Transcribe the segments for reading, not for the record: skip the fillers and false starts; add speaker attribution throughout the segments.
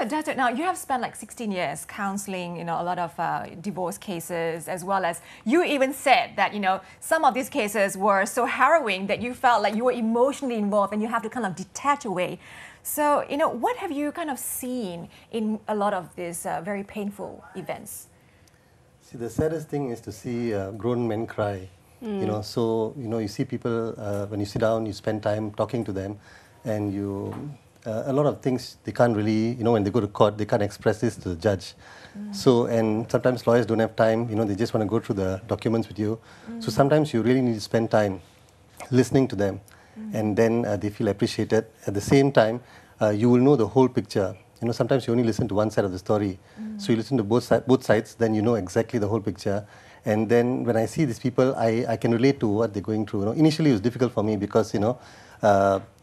Speaker 1: Dato, now you have spent like 16 years counseling, a lot of divorce cases, as well as you even said that, some of these cases were so harrowing that you felt like you were emotionally involved and you have to kind of detach away. So, what have you kind of seen in a lot of these very painful events?
Speaker 2: See, the saddest thing is to see grown men cry. So, you see people, when you sit down, you spend time talking to them, and a lot of things they can't really, when they go to court, they can't express this to the judge. So, and sometimes lawyers don't have time, they just want to go through the documents with you. So sometimes you really need to spend time listening to them, and then they feel appreciated. At the same time, you will know the whole picture. Sometimes you only listen to one side of the story. So you listen to both sides, then you know exactly the whole picture. And then when I see these people, I can relate to what they're going through. Initially it was difficult for me because,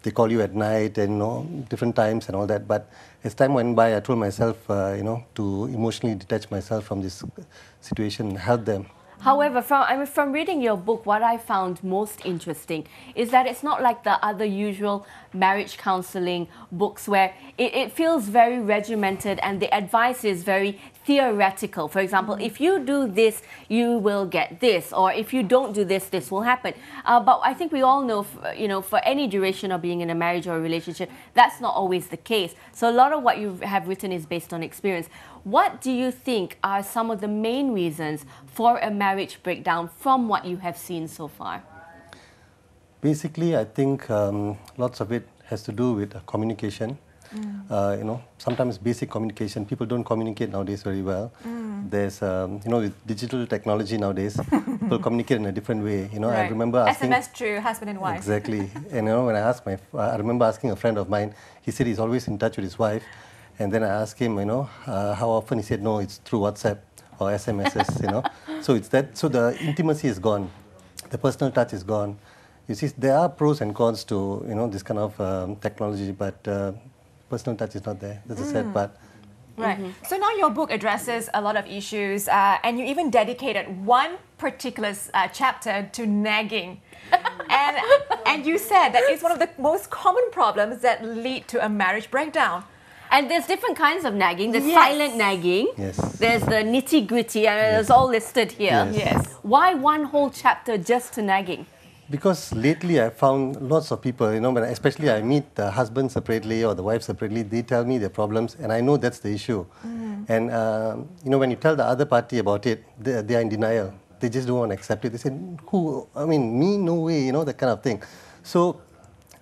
Speaker 2: they call you at night and, different times and all that. But as time went by, I told myself, to emotionally detach myself from this situation and help them.
Speaker 3: However, from reading your book, what I found most interesting is that it's not like the other usual marriage counseling books where it feels very regimented and the advice is very theoretical. For example, if you do this, you will get this, or if you don't do this, this will happen. But I think we all know, for any duration of being in a marriage or a relationship, that's not always the case. So a lot of what you have written is based on experience. What do you think are some of the main reasons for a marriage breakdown from what you have seen so far?
Speaker 2: Basically, I think lots of it has to do with communication. Sometimes basic communication, people don't communicate nowadays very well. There's, with digital technology nowadays, people communicate in a different way.
Speaker 1: Right.
Speaker 2: I remember asking...
Speaker 1: SMS to husband and wife.
Speaker 2: Exactly. And when I remember asking a friend of mine, he said he's always in touch with his wife. And then I asked him, how often? He said, no, it's through WhatsApp or SMSs, So it's that. So the intimacy is gone. The personal touch is gone. You see, there are pros and cons to, this kind of technology, but personal touch is not there. That's a sad part.
Speaker 1: Right. So now your book addresses a lot of issues, and you even dedicated one particular chapter to nagging. and you said that it's one of the most common problems that lead to a marriage breakdown.
Speaker 3: And there's different kinds of nagging. There's silent nagging.
Speaker 2: Yes.
Speaker 3: There's the nitty-gritty, and it's all listed here.
Speaker 1: Yes.
Speaker 3: Why one whole chapter just to nagging?
Speaker 2: Because lately I found lots of people, when especially I meet the husband separately or the wife separately, they tell me their problems, and I know that's the issue. And, when you tell the other party about it, they are in denial. They just don't want to accept it. They say, me, no way, that kind of thing. So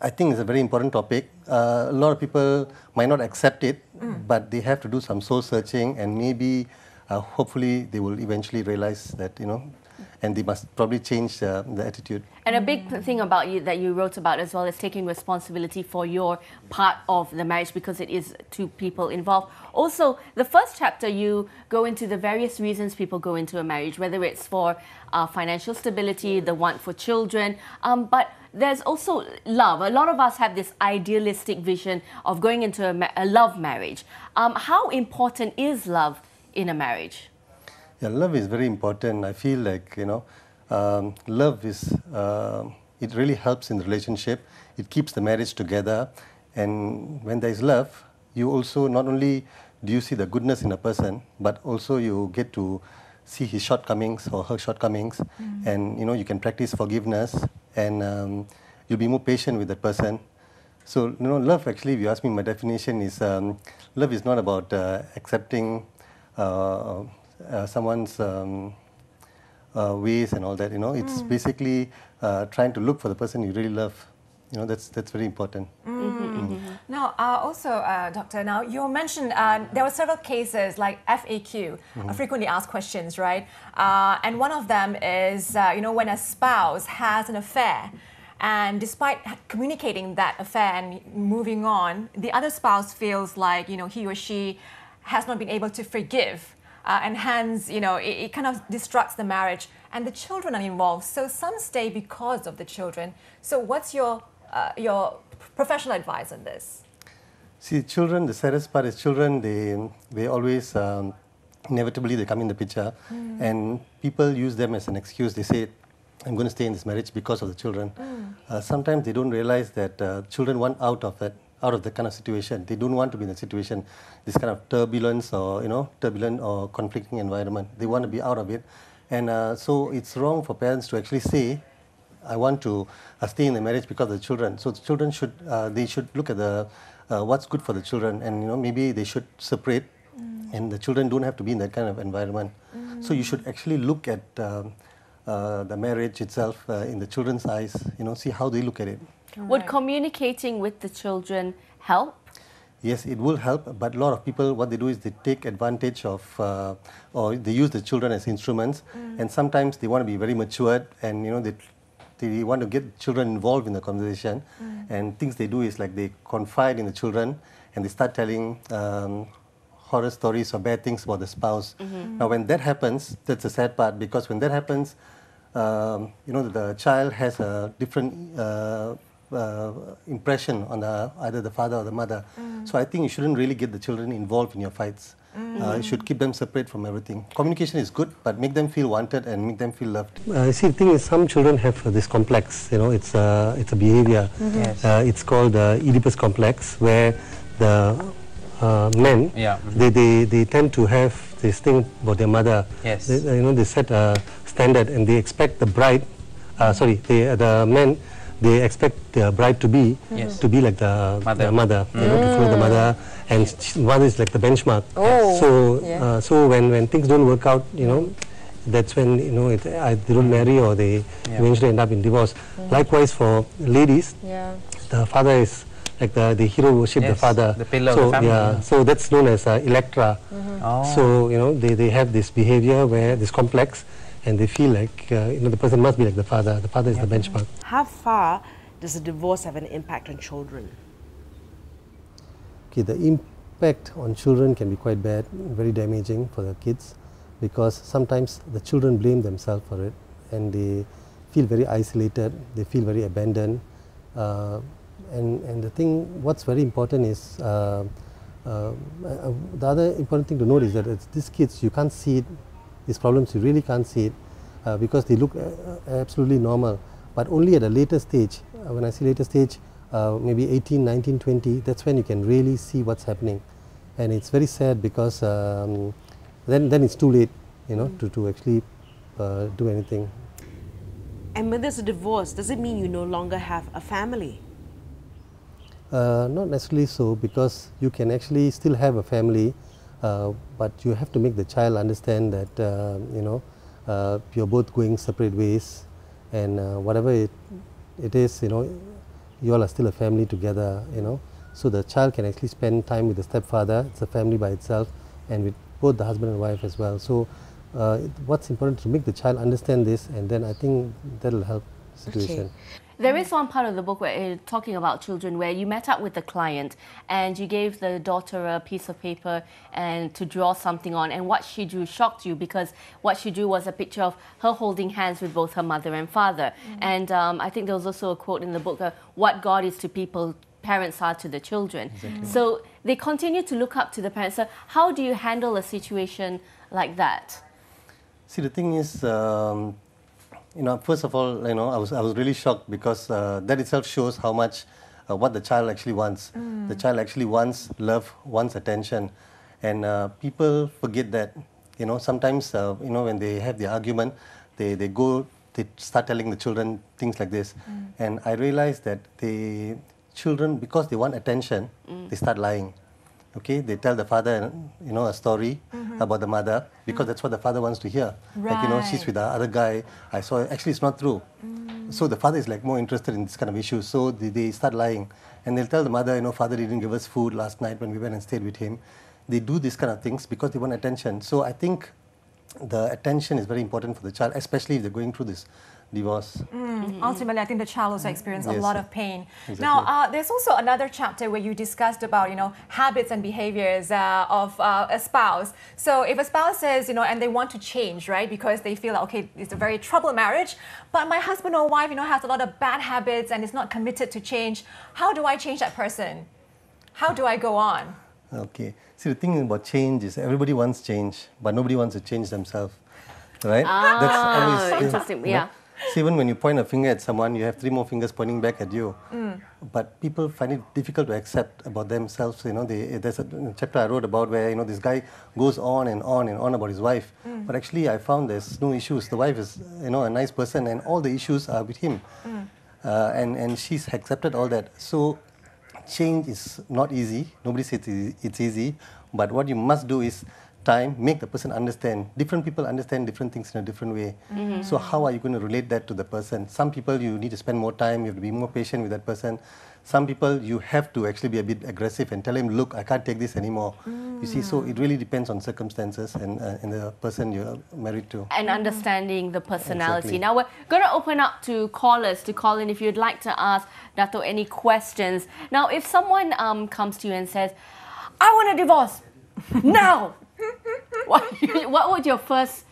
Speaker 2: I think it's a very important topic. A lot of people might not accept it, but they have to do some soul searching, and maybe, hopefully, they will eventually realize that, and they must probably change the attitude.
Speaker 3: And a big thing about you that you wrote about as well is taking responsibility for your part of the marriage, because it is two people involved. Also, the first chapter, you go into the various reasons people go into a marriage, whether it's for financial stability, the want for children, but there's also love. A lot of us have this idealistic vision of going into a love marriage. How important is love in a marriage?
Speaker 2: Yeah, love is very important. I feel like, love is, it really helps in the relationship. It keeps the marriage together. And when there is love, you also, not only do you see the goodness in a person, but also you get to see his shortcomings or her shortcomings. And, you can practice forgiveness, and you'll be more patient with that person. So, love actually, if you ask me, my definition is, love is not about accepting someone's ways and all that, It's basically trying to look for the person you really love. That's very important.
Speaker 1: Now, also, Doctor, now you mentioned there were several cases like FAQ, frequently asked questions, right? And one of them is, when a spouse has an affair, and despite communicating that affair and moving on, the other spouse feels like, he or she has not been able to forgive. And hence, it kind of destructs the marriage, and the children are involved. So some stay because of the children. So what's your professional advice on this?
Speaker 2: See, children, the saddest part is children, they always, inevitably, they come in the picture. And people use them as an excuse. They say, I'm going to stay in this marriage because of the children. Sometimes they don't realize that children want out of that out of the kind of situation. They don't want to be in a situation, this kind of turbulence or, turbulent or conflicting environment. They want to be out of it. And so it's wrong for parents to actually say, I want to stay in the marriage because of the children. So the children should, they should look at the what's good for the children, and maybe they should separate, and the children don't have to be in that kind of environment. So you should actually look at the marriage itself in the children's eyes, see how they look at it.
Speaker 3: Would communicating with the children help?
Speaker 2: Yes, it will help, but a lot of people, what they do is they take advantage of, or they use the children as instruments, and sometimes they want to be very matured, and they want to get children involved in the conversation, and things they do is like they confide in the children, and they start telling horror stories or bad things about the spouse. Now, when that happens, that's the sad part, because when that happens, the child has a different impression on either the father or the mother. So I think you shouldn't really get the children involved in your fights. You should keep them separate from everything. Communication is good, but make them feel wanted and make them feel loved. See, the thing is, some children have this complex. It's a behavior. It's called Oedipus complex, where the men they tend to have this thing about their mother. They set a standard and they expect the bride. The men. They expect the bride to be like the mother, to follow the mother, and mother is like the benchmark. So when things don't work out, that's when they don't marry or they eventually end up in divorce. Likewise for ladies, the father is like the hero worship the father.
Speaker 4: The pillar of the family.
Speaker 2: So that's known as Electra. So they have this behavior where this complex. And they feel like the person must be like the father. The father is the benchmark.
Speaker 5: How far does a divorce have an impact on children?
Speaker 2: Okay, the impact on children can be quite bad, very damaging for the kids, because sometimes the children blame themselves for it, and they feel very isolated. They feel very abandoned. And the thing, what's very important is the other important thing to note is that these kids, you can't see it. These problems, you really can't see it because they look absolutely normal. But only at a later stage, when I say later stage, maybe 18, 19, 20, that's when you can really see what's happening. And it's very sad because then it's too late, to actually do anything.
Speaker 5: And when there's a divorce, does it mean you no longer have a family?
Speaker 2: Not necessarily so, because you can actually still have a family. But you have to make the child understand that you're both going separate ways, and whatever it is, you all are still a family together. So the child can actually spend time with the stepfather. It's a family by itself, and with both the husband and wife as well. So what's important to make the child understand this, and then I think that'll help the situation.
Speaker 3: Okay. There is one part of the book where you're talking about children where you met up with the client and you gave the daughter a piece of paper and to draw something on, and what she drew shocked you because what she drew was a picture of her holding hands with both her mother and father. And I think there was also a quote in the book, what God is to people, parents are to the children. So they continue to look up to the parents. So how do you handle a situation like that?
Speaker 2: See, the thing is, first of all, I was really shocked because that itself shows how much what the child actually wants. The child actually wants love, wants attention, and people forget that. Sometimes when they have the argument, they start telling the children things like this, and I realized that the children, because they want attention, they start lying. Okay, they tell the father, a story about the mother because that's what the father wants to hear.
Speaker 1: Right.
Speaker 2: Like, she's with the other guy. I saw. Actually, it's not true. So the father is like more interested in this kind of issues. So they start lying, and they'll tell the mother, father didn't give us food last night when we went and stayed with him. They do this kind of things because they want attention. So I think the attention is very important for the child, especially if they're going through this divorce.
Speaker 1: Ultimately, I think the child also experienced a lot of pain.
Speaker 2: Exactly.
Speaker 1: Now, there's also another chapter where you discussed about, habits and behaviors of a spouse. So if a spouse says, and they want to change, right, because they feel like, okay, it's a very troubled marriage, but my husband or wife, has a lot of bad habits and is not committed to change, how do I change that person? How do I go on?
Speaker 2: Okay. See, the thing about change is everybody wants change, but nobody wants to change themselves, right?
Speaker 3: That's always interesting. Yeah.
Speaker 2: See, even when you point a finger at someone, you have 3 more fingers pointing back at you. But people find it difficult to accept about themselves. You know, there's a chapter I wrote about where, you know, this guy goes on and on and on about his wife. But actually, I found there's no issues. The wife is, you know, a nice person, and all the issues are with him. And she's accepted all that. So change is not easy. Nobody says it's easy. But what you must do is time, make the person understand. Different people understand different things in a different way. So how are you going to relate that to the person? Some people you need to spend more time, you have to be more patient with that person. Some people you have to actually be a bit aggressive and tell him, look, I can't take this anymore. You see, so it really depends on circumstances and the person you're married to.
Speaker 3: And understanding the personality.
Speaker 2: Exactly.
Speaker 3: Now we're going to open up to callers to call in if you'd like to ask Dato any questions. Now, if someone comes to you and says, I want a divorce now, what would your first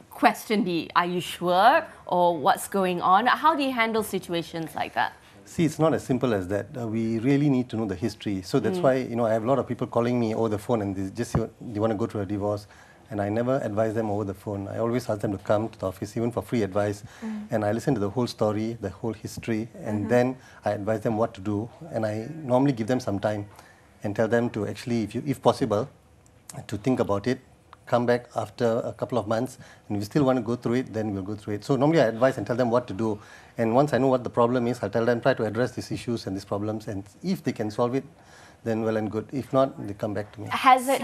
Speaker 3: question be? Are you sure? Or what's going on? How do you handle situations like that?
Speaker 2: See, it's not as simple as that. We really need to know the history. So that's why, you know, I have a lot of people calling me over the phone and they just say, they want to go through a divorce. And I never advise them over the phone. I always ask them to come to the office, even for free advice. And I listen to the whole story, the whole history, and then I advise them what to do. And I normally give them some time and tell them to actually, if possible, to think about it, come back after a couple of months, and if you still want to go through it, then we'll go through it. So normally I advise and tell them what to do. And once I know what the problem is, I'll tell them, try to address these issues and these problems, and if they can solve it, then well and good. If not, they come back to me.
Speaker 3: Has it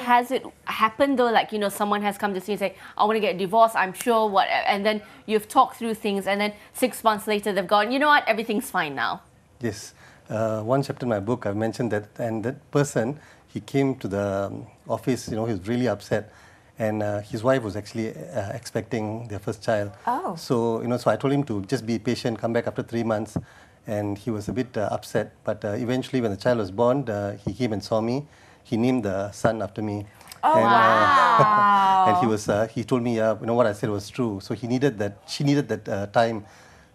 Speaker 3: happened though, like, you know, someone has come to see and say, I want to get divorced, I'm sure, what, and then you've talked through things, and then 6 months later they've gone, you know what, everything's fine now?
Speaker 2: Yes. One chapter in my book, I've mentioned that, and that person, he came to the office, you know, he was really upset. And his wife was actually expecting their first child.
Speaker 1: Oh.
Speaker 2: So, you know, so I told him to just be patient, come back after 3 months. And he was a bit upset. But eventually, when the child was born, he came and saw me. He named the son after me.
Speaker 1: Oh,
Speaker 2: and,
Speaker 1: wow.
Speaker 2: and he told me, you know, what I said was true. So she needed that time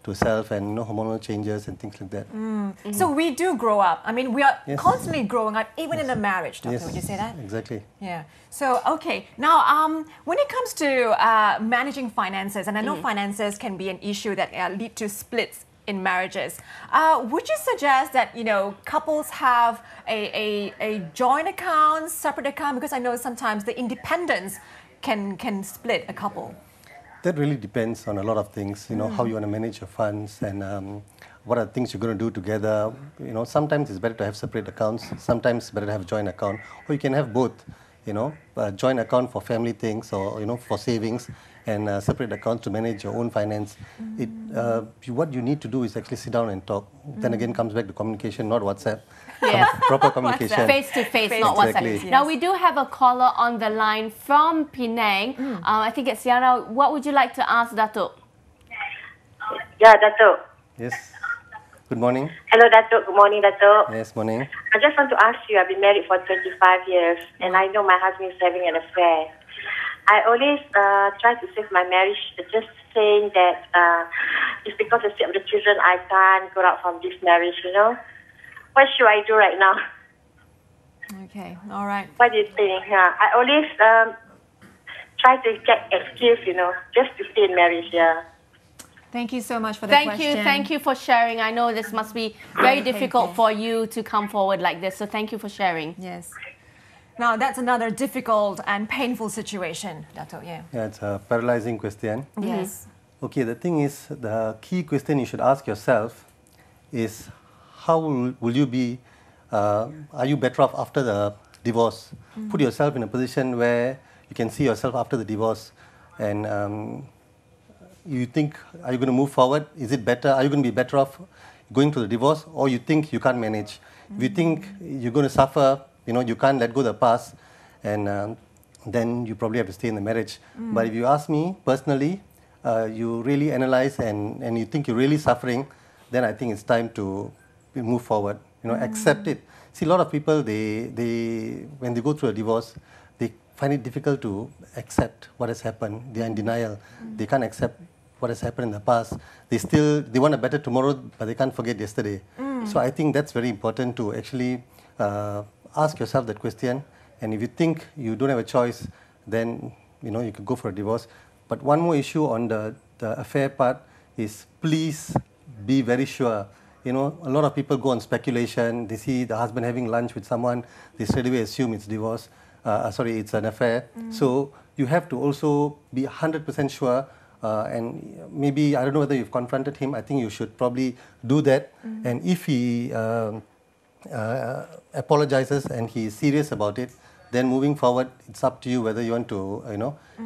Speaker 2: to herself and, you know, hormonal changes and things like that.
Speaker 1: So we do grow up. I mean, we are
Speaker 2: Yes.
Speaker 1: constantly growing up, even in a marriage, Doctor.
Speaker 2: Yes,
Speaker 1: Would you say that?
Speaker 2: Exactly.
Speaker 1: Yeah. So, okay. Now, when it comes to managing finances, and I know finances can be an issue that lead to splits in marriages, would you suggest that, you know, couples have a joint account, separate account? Because I know sometimes the independence can split a couple.
Speaker 2: That really depends on a lot of things, you know, how you want to manage your funds and what are the things you're going to do together. You know, sometimes it's better to have separate accounts, sometimes it's better to have joint account, or you can have both, you know, a joint account for family things or, you know, for savings, and separate accounts to manage your own finance. What you need to do is actually sit down and talk. Then again comes back to communication, not WhatsApp.
Speaker 3: Yes.
Speaker 2: Proper communication.
Speaker 3: Face to face, not
Speaker 2: Exactly.
Speaker 3: WhatsApp.
Speaker 1: Yes.
Speaker 3: Now, we do have a caller on the line from Penang. I think it's Siana. What would you like to ask Dato?
Speaker 4: Yeah, Dato.
Speaker 2: Yes. Good morning.
Speaker 4: Hello, Dato. Good morning, Dato.
Speaker 2: Yes, morning.
Speaker 4: I just want to ask you, I've been married for 25 years, and I know my husband is having an affair. I always try to save my marriage, just saying that it's because of the children I can't go out from this marriage, you know. What should I do right now?
Speaker 1: Okay. All right.
Speaker 4: What do you think? Yeah, I always try to get excuse, you know, just to stay in marriage, yeah.
Speaker 1: Thank you so much for the
Speaker 3: Thank
Speaker 1: question.
Speaker 3: you. Thank you for sharing. I know this must be very difficult for you to come forward like this. So thank you for sharing.
Speaker 1: Yes. Now, that's another difficult and painful situation, Dato. Yeah.
Speaker 2: Yeah, it's a paralyzing question.
Speaker 1: Yes.
Speaker 2: Okay, the thing is, the key question you should ask yourself is, how will you be, are you better off after the divorce? Put yourself in a position where you can see yourself after the divorce, and you think, are you going to move forward? Is it better? Are you going to be better off going to the divorce, or you think you can't manage? If you think you're going to suffer, you know, you can't let go of the past, and then you probably have to stay in the marriage. But if you ask me personally, you really analyze and you think you're really suffering, then I think it's time to move forward. You know, accept it. See, a lot of people, they when they go through a divorce, they find it difficult to accept what has happened. They are in denial. They can't accept what has happened in the past. They want a better tomorrow, but they can't forget yesterday. So I think that's very important to actually ask yourself that question. And if you think you don't have a choice, then, you know, you could go for a divorce. But one more issue on the affair part is please be very sure. You know, a lot of people go on speculation. They see the husband having lunch with someone, they straight away assume it's divorce. It's an affair. So you have to also be 100% sure. And maybe, I don't know whether you've confronted him. I think you should probably do that. And if he apologizes and he is serious about it, then moving forward, it's up to you whether you want to,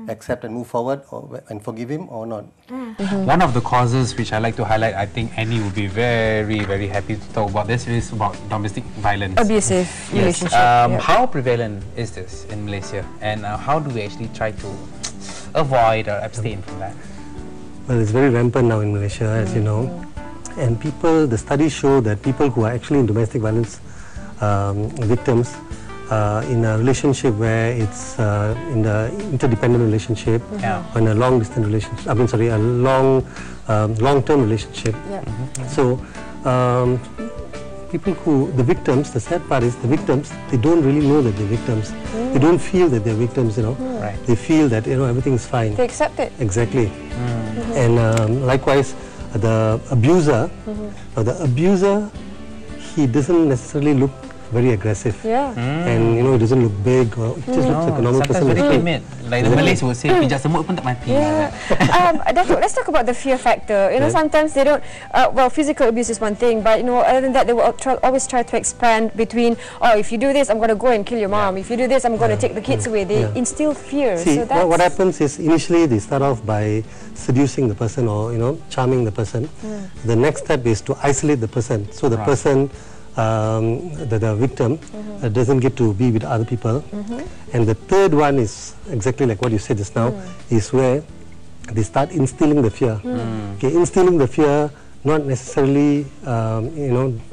Speaker 2: accept and move forward and forgive him or not.
Speaker 6: One of the causes which I like to highlight, I think Annie would be very, very happy to talk about this, is about domestic violence.
Speaker 7: Abusive relationship.
Speaker 6: How prevalent is this in Malaysia, and how do we actually try to avoid or abstain from that?
Speaker 2: Well, it's very rampant now in Malaysia, as you know. And the studies show that people who are actually in domestic violence victims, in a relationship where it's in the interdependent relationship, or in a long-distance relationship, a long-term relationship. So, the victims, the sad part is the victims, they don't really know that they're victims. They don't feel that they're victims,
Speaker 7: Right.
Speaker 2: They feel that, everything is fine.
Speaker 7: They accept it.
Speaker 2: Exactly. And likewise, the abuser, he doesn't necessarily look very aggressive. And he doesn't look big, or he just looks like a normal person.
Speaker 6: Sometimes very timid. Like the Malays would say, pijak semut pun tak mati.
Speaker 7: Dato, let's talk about the fear factor. Sometimes they don't, physical abuse is one thing, but other than that, they will always try to expand between, if you do this, I'm going to go and kill your mom. If you do this, I'm going to take the kids away. They instill fear.
Speaker 2: See,
Speaker 7: so that's
Speaker 2: what happens is, initially they start off by seducing the person, or charming the person. The next step is to isolate the person. So the person, the victim, doesn't get to be with other people. And the third one is exactly like what you said just now, is where they start instilling the fear. Okay, instilling the fear, not necessarily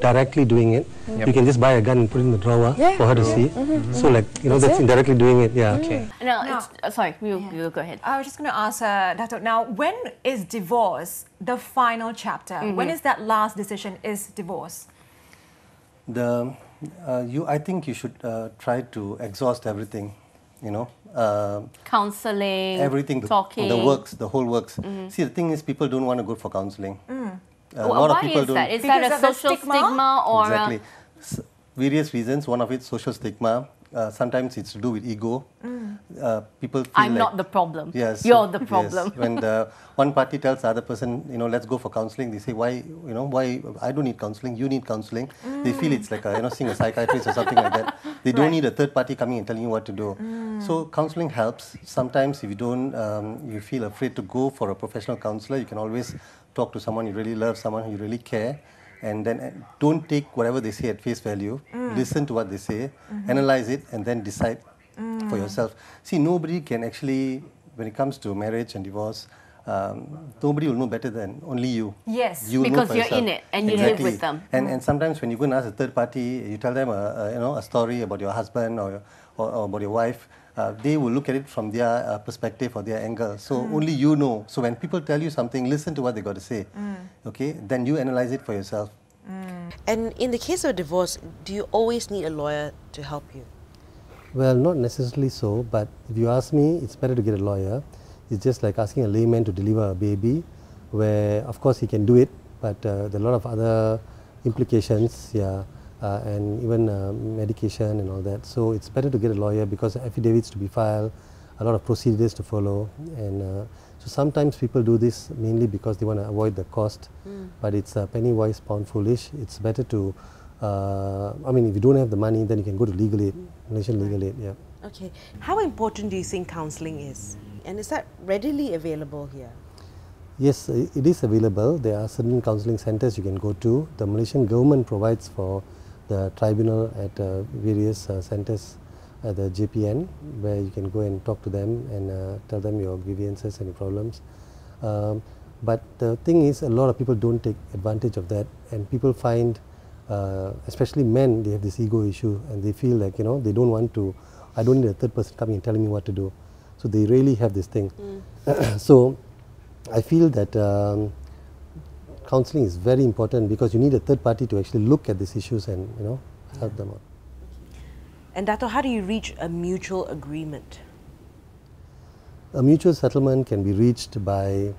Speaker 2: directly doing it. You can just buy a gun and put it in the drawer for her to see. So that's indirectly doing it.
Speaker 3: Okay. Now, sorry, we'll go ahead.
Speaker 1: I was just going to ask Dato, now when is divorce the final chapter? When is that last decision is divorce?
Speaker 2: I think you should try to exhaust everything,
Speaker 3: counselling,
Speaker 2: everything,
Speaker 3: talking,
Speaker 2: the whole works. See, the thing is, people don't want to go for counselling. A lot of people don't.
Speaker 3: That? Is that a social stigma or
Speaker 2: exactly? Various reasons. One of it, social stigma. Sometimes it's to do with ego. People feel
Speaker 3: I'm not the problem.
Speaker 2: Yes,
Speaker 3: you're the problem.
Speaker 2: Yes. When one party tells the other person, let's go for counselling, they say, why I don't need counselling, you need counselling. They feel it's like seeing a psychiatrist or something like that. They don't need a third party coming and telling you what to do. So counselling helps. Sometimes if you don't, you feel afraid to go for a professional counsellor, you can always talk to someone you really love, someone who you really care. And then don't take whatever they say at face value. Listen to what they say, analyze it, and then decide for yourself. See, nobody can actually, when it comes to marriage and divorce, nobody will know better than only you.
Speaker 1: Yes,
Speaker 2: you
Speaker 3: because you're in it and you live with them.
Speaker 2: And sometimes when you go and ask a third party, you tell them a story about your husband or about your wife. They will look at it from their perspective or their angle. So only you know. So when people tell you something, listen to what they got to say. Okay, then you analyze it for yourself.
Speaker 5: And in the case of divorce, do you always need a lawyer to help you?
Speaker 2: Well, not necessarily so, but if you ask me, it's better to get a lawyer. It's just like asking a layman to deliver a baby, where of course he can do it, but there are a lot of other implications, and even medication and all that. So it's better to get a lawyer because affidavits to be filed, a lot of procedures to follow, and so sometimes people do this mainly because they want to avoid the cost, but it's penny wise, pound foolish. It's better to, if you don't have the money, then you can go to legal aid, Malaysian legal aid,
Speaker 5: Okay. How important do you think counselling is? And is that readily available here?
Speaker 2: Yes, it is available. There are certain counselling centres you can go to. The Malaysian government provides for the tribunal at various centres at the JPN, where you can go and talk to them and tell them your grievances and your problems. But the thing is, a lot of people don't take advantage of that, and people find, especially men, they have this ego issue, and they feel like, they don't want to, I don't need a third person coming and telling me what to do. So they really have this thing. So I feel that counselling is very important because you need a third party to actually look at these issues and help them out.
Speaker 5: And Dato, how do you reach a mutual agreement?
Speaker 2: A mutual settlement can be reached by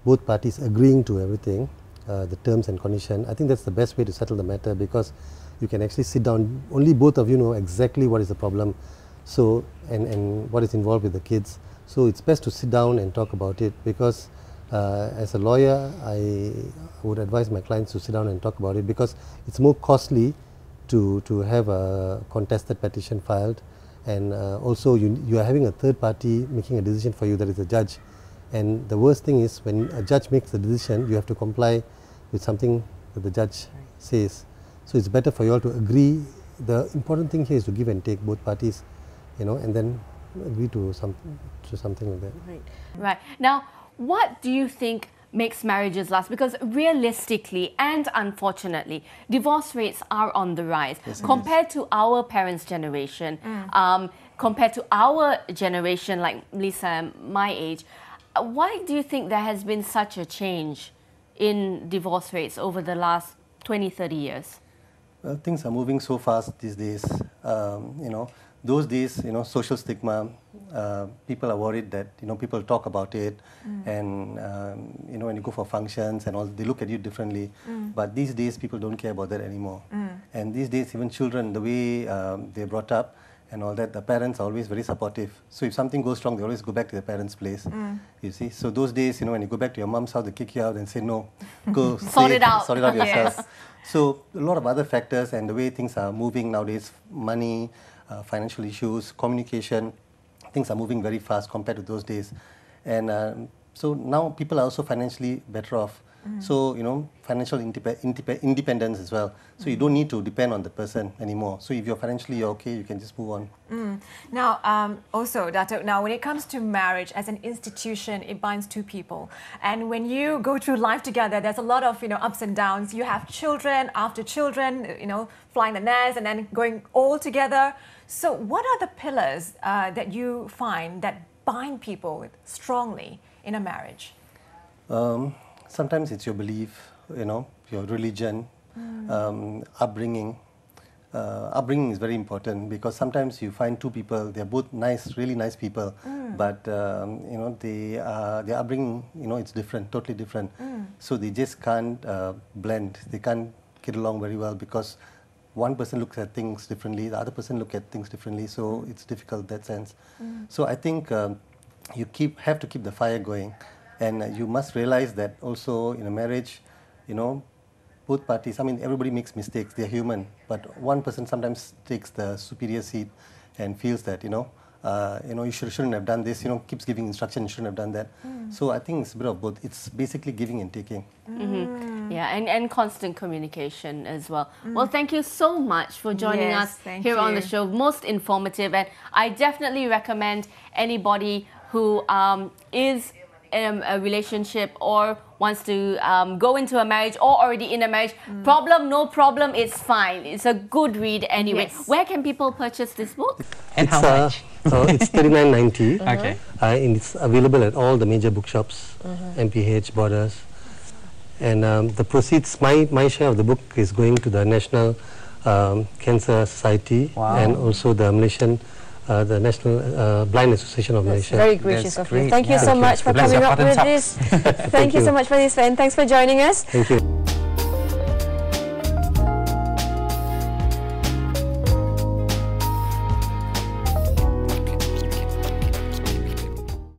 Speaker 2: both parties agreeing to everything, the terms and condition, I think that's the best way to settle the matter, because you can actually sit down, only both of you know exactly what is the problem, so and what is involved with the kids. So it's best to sit down and talk about it, because as a lawyer, I would advise my clients to sit down and talk about it, because it's more costly to have a contested petition filed, and also you are having a third party making a decision for you, that is a judge. And the worst thing is when a judge makes a decision, you have to comply with something that the judge says. So it's better for you all to agree. The important thing here is to give and take, both parties, you know, and then agree to something like that.
Speaker 5: Right.
Speaker 3: Right. Now, what do you think makes marriages last? Because realistically and unfortunately, divorce rates are on the rise.
Speaker 2: Yes,
Speaker 3: compared to our parents' generation, compared to our generation, like Lisa and my age, why do you think there has been such a change in divorce rates over the last 20, 30 years?
Speaker 2: Well, things are moving so fast these days. You know, those days, you know, social stigma, people are worried that, you know, people talk about it, and, you know, when you go for functions and all, they look at you differently. But these days, people don't care about that anymore. And these days, even children, the way they're brought up and all that, the parents are always very supportive. So if something goes wrong, they always go back to their parents' place, you see. So those days, you know, when you go back to your mom's house, they kick you out and say, no, go
Speaker 3: sort it out
Speaker 2: yourself.
Speaker 3: Yes.
Speaker 2: So a lot of other factors, and the way things are moving nowadays, money, financial issues, communication, things are moving very fast compared to those days. And so now people are also financially better off. So, you know, financial independence as well. So you don't need to depend on the person anymore. So if you're financially okay, you can just move on.
Speaker 1: Now, also, Dato, now when it comes to marriage as an institution, it binds two people. And when you go through life together, there's a lot of, you know, ups and downs. You have children after children, you know, flying the nest and then going all together. So what are the pillars that you find that bind people strongly in a marriage?
Speaker 2: Sometimes it's your belief, you know, your religion, upbringing. Upbringing is very important, because sometimes you find two people, they're both nice, really nice people, but you know, their upbringing, you know, it's different, totally different. So they just can't blend. They can't get along very well, because one person looks at things differently, the other person looks at things differently. So it's difficult in that sense. So I think you have to keep the fire going. And you must realize that also in a marriage, you know, both parties, I mean, everybody makes mistakes, they're human, but one person sometimes takes the superior seat and feels that, you know, you shouldn't have done this, you know, keeps giving instruction, you shouldn't have done that. So I think it's a bit of both. It's basically giving and taking.
Speaker 3: Yeah, and constant communication as well. Well, thank you so much for joining us here on the show. Most informative, and I definitely recommend anybody who is in a relationship or wants to go into a marriage or already in a marriage, problem, no problem, it's fine. It's a good read anyway. Where can people purchase this book?
Speaker 6: And how much?
Speaker 2: It's $39.90.
Speaker 6: Okay.
Speaker 2: And it's available at all the major bookshops, MPH, Borders. And the proceeds, my share of the book is going to the National Cancer Society and also the Malaysian the National Blind Association of Malaysia.
Speaker 7: Very gracious of you. Thank you so much for coming up with this. Thank you so much for this, and thanks for joining us.
Speaker 2: Thank you.